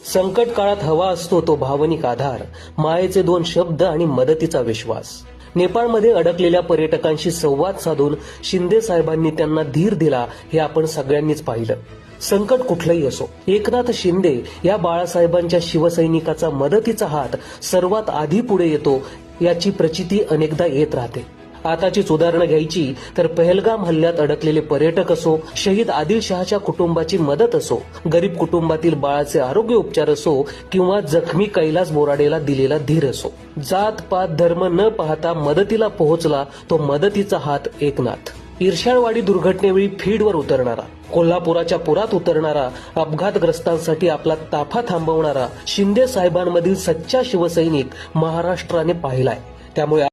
संकट काळात हवा असतो तो भावनिक आधार, मायेचे 2 शब्द आणि मदतीचा विश्वास. नेपाळमध्ये अडकलेल्या पर्यटकांशी संवाद साधून शिंदे साहेबांनी त्यांना धीर दिला हे आपण सगळ्यांनीच पाहिलं. संकट कुठलंही असो, एकनाथ शिंदे या बाळासाहेबांच्या शिवसैनिकाचा मदतीचा हात सर्वात आधी पुढे येतो याची प्रचिती अनेकदा येत राहते. आताचीच उदाहरणं घ्यायची तर पहलगाम हल्ल्यात अडकलेले पर्यटक असो, शहीद आदिल शहाच्या कुटुंबाची मदत असो, गरीब कुटुंबातील बाळाचे आरोग्य उपचार असो किंवा जखमी कैलास बोराडेला दिलेला धीर असो, जात पात धर्म न पाहता मदतीला पोहोचला तो मदतीचा हात एकनाथ. इर्शाळवाडी दुर्घटनेवेळी फीडवर उतरणारा, कोल्हापुराच्या पुरात उतरणारा, अपघातग्रस्तांसाठी आपला ताफा थांबवणारा शिंदे साहेबांमधील सच्चा शिवसैनिक महाराष्ट्राने पाहिलाय. त्यामुळे